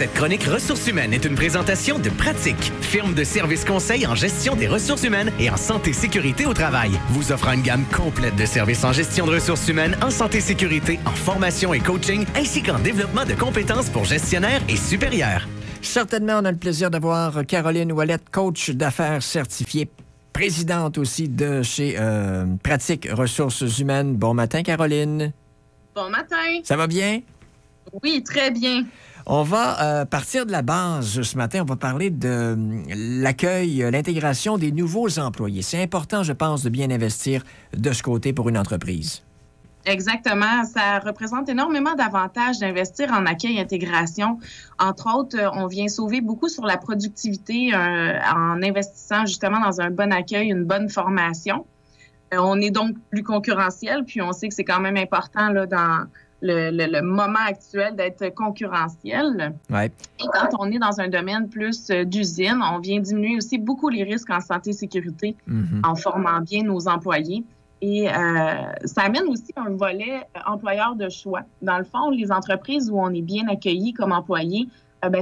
Cette chronique ressources humaines est une présentation de Pratique, firme de services conseils en gestion des ressources humaines et en santé-sécurité au travail. Vous offrant une gamme complète de services en gestion de ressources humaines, en santé-sécurité, en formation et coaching, ainsi qu'en développement de compétences pour gestionnaires et supérieurs. Certainement, on a le plaisir d'avoir Caroline Ouellette, coach d'affaires certifiée, présidente aussi de chez Pratique Ressources Humaines. Bon matin, Caroline. Bon matin. Ça va bien? Oui, très bien. On va partir de la base ce matin. On va parler de l'accueil, l'intégration des nouveaux employés. C'est important, je pense, de bien investir de ce côté pour une entreprise. Exactement. Ça représente énormément d'avantages d'investir en accueil-intégration. Entre autres, on vient sauver beaucoup sur la productivité en investissant justement dans un bon accueil, une bonne formation. On est donc plus concurrentiel, puis on sait que c'est quand même important là, dans le moment actuel d'être concurrentiel. Ouais. Et quand on est dans un domaine plus d'usine, on vient diminuer aussi beaucoup les risques en santé-sécurité en formant bien nos employés. Et ça amène aussi un volet employeur de choix. Dans le fond, les entreprises où on est bien accueilli comme employé,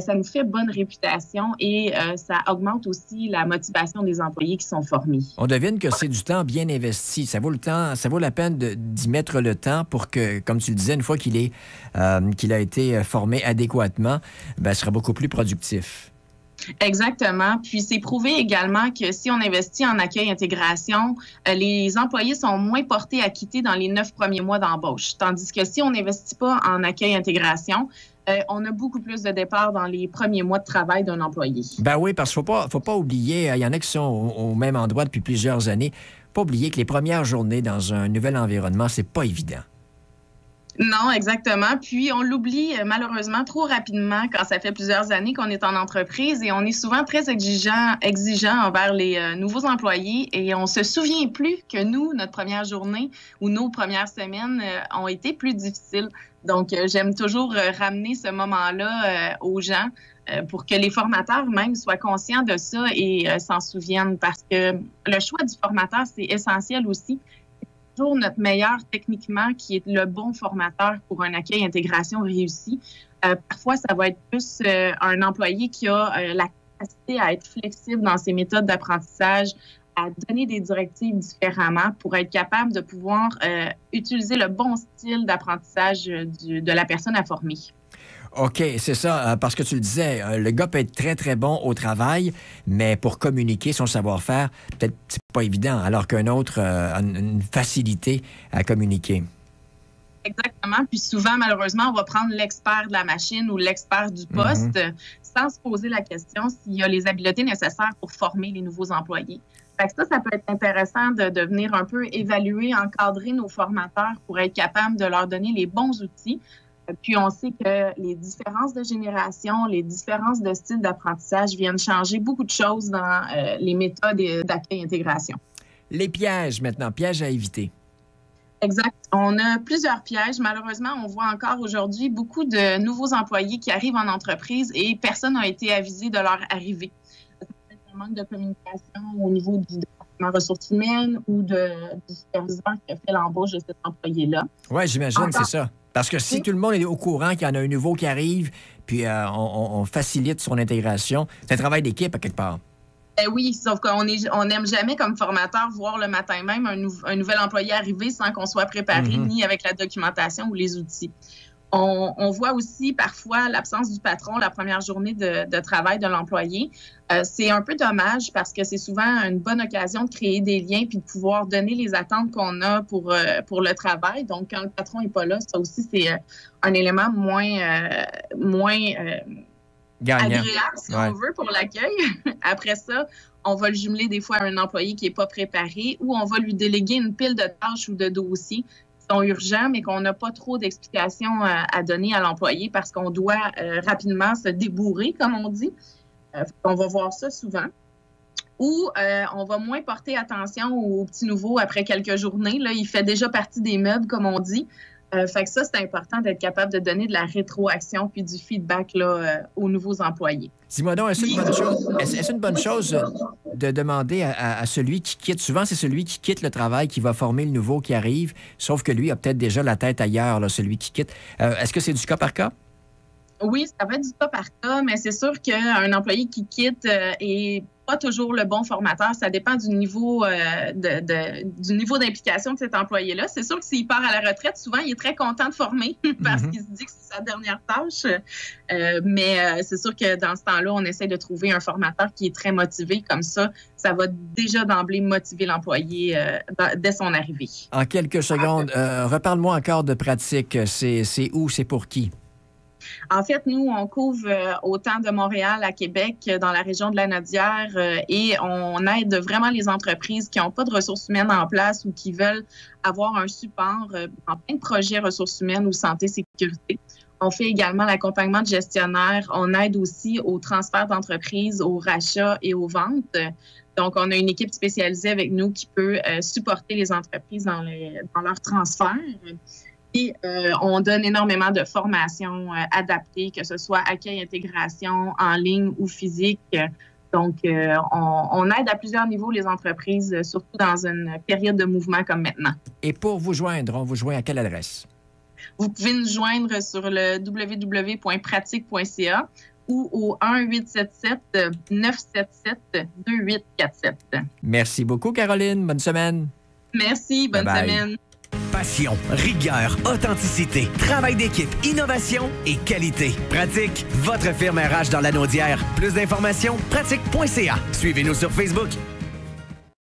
ça nous fait bonne réputation et ça augmente aussi la motivation des employés qui sont formés. On devine que c'est du temps bien investi. Ça vaut le temps, ça vaut la peine d'y mettre le temps pour que, comme tu le disais, une fois qu'il a été formé adéquatement, ce sera beaucoup plus productif. Exactement. Puis, c'est prouvé également que si on investit en accueil-intégration, les employés sont moins portés à quitter dans les 9 premiers mois d'embauche. Tandis que si on n'investit pas en accueil-intégration, on a beaucoup plus de départs dans les premiers mois de travail d'un employé. Ben oui, parce qu'il ne faut pas oublier, il y en a qui sont au même endroit depuis plusieurs années, pas oublier que les premières journées dans un nouvel environnement, c'est pas évident. Non, exactement. Puis, on l'oublie malheureusement trop rapidement quand ça fait plusieurs années qu'on est en entreprise et on est souvent très exigeant envers les nouveaux employés et on se souvient plus que nous, notre première journée ou nos premières semaines ont été plus difficiles. Donc, j'aime toujours ramener ce moment-là aux gens pour que les formateurs même soient conscients de ça et s'en souviennent parce que le choix du formateur, c'est essentiel aussi. Toujours notre meilleur techniquement, qui est le bon formateur pour un accueil-intégration réussi. Parfois, ça va être plus un employé qui a la capacité à être flexible dans ses méthodes d'apprentissage, à donner des directives différemment pour être capable de pouvoir utiliser le bon style d'apprentissage de la personne à former. OK, c'est ça, parce que tu le disais, le gars peut être très, très bon au travail, mais pour communiquer son savoir-faire, peut-être c'est pas évident, alors qu'un autre a une facilité à communiquer. Exactement. Puis souvent, malheureusement, on va prendre l'expert de la machine ou l'expert du poste sans se poser la question s'il y a les habiletés nécessaires pour former les nouveaux employés. Fait que ça peut être intéressant de venir un peu évaluer, encadrer nos formateurs pour être capable de leur donner les bons outils. Puis, on sait que les différences de génération, les différences de style d'apprentissage viennent changer beaucoup de choses dans les méthodes d'accueil-intégration. Les pièges, maintenant, pièges à éviter. Exact. On a plusieurs pièges. Malheureusement, on voit encore aujourd'hui beaucoup de nouveaux employés qui arrivent en entreprise et personne n'a été avisé de leur arrivée. C'est un manque de communication au niveau du département ressources humaines ou du superviseur qui a fait l'embauche de cet employé-là. Oui, j'imagine, c'est ça. Parce que si tout le monde est au courant qu'il y en a un nouveau qui arrive, puis on facilite son intégration, c'est un travail d'équipe à quelque part. Oui, sauf qu'on n'aime jamais comme formateur voir le matin même un nouvel employé arriver sans qu'on soit préparé ni avec la documentation ou les outils. On voit aussi parfois l'absence du patron la première journée de travail de l'employé. C'est un peu dommage parce que c'est souvent une bonne occasion de créer des liens puis de pouvoir donner les attentes qu'on a pour le travail. Donc, quand le patron n'est pas là, ça aussi, c'est un élément moins agréable, si on veut, pour l'accueil. Après ça, on va le jumeler des fois à un employé qui n'est pas préparé ou on va lui déléguer une pile de tâches ou de dossiers sont urgents, mais qu'on n'a pas trop d'explications à donner à l'employé parce qu'on doit rapidement se débourrer, comme on dit. On va voir ça souvent. Ou on va moins porter attention aux petits nouveaux après quelques journées. Là, il fait déjà partie des meubles, comme on dit. Fait que ça, c'est important d'être capable de donner de la rétroaction puis du feedback là, aux nouveaux employés. Dis-moi donc, est-ce une bonne chose de demander à celui qui quitte? Souvent, c'est celui qui quitte le travail qui va former le nouveau qui arrive, sauf que lui a peut-être déjà la tête ailleurs, là, celui qui quitte. Est-ce que c'est du cas par cas? Oui, ça va être du cas par cas, mais c'est sûr qu'un employé qui quitte est pas toujours le bon formateur. Ça dépend du niveau du niveau d'implication de cet employé-là. C'est sûr que s'il part à la retraite, souvent, il est très content de former parce qu'il se dit que c'est sa dernière tâche. Mais c'est sûr que dans ce temps-là, on essaie de trouver un formateur qui est très motivé. Comme ça va déjà d'emblée motiver l'employé dès son arrivée. En quelques secondes, reparle-moi encore de pratique. C'est où, c'est pour qui? En fait, nous, on couvre autant de Montréal à Québec, dans la région de la Naudière, et on aide vraiment les entreprises qui n'ont pas de ressources humaines en place ou qui veulent avoir un support en plein de projets ressources humaines ou santé, sécurité. On fait également l'accompagnement de gestionnaires. On aide aussi au transfert d'entreprises, au rachat et aux ventes. Donc, on a une équipe spécialisée avec nous qui peut supporter les entreprises dans leur transfert. Et on donne énormément de formations adaptées, que ce soit accueil, intégration, en ligne ou physique. Donc, on aide à plusieurs niveaux les entreprises, surtout dans une période de mouvement comme maintenant. Et pour vous joindre, on vous joint à quelle adresse? Vous pouvez nous joindre sur le www.pratique.ca ou au 1-877-977-2847. Merci beaucoup, Caroline. Bonne semaine. Merci. Bonne semaine. Passion, rigueur, authenticité, travail d'équipe, innovation et qualité. Pratique, votre firme RH dans la Naudière. Plus d'informations, pratique.ca. Suivez-nous sur Facebook.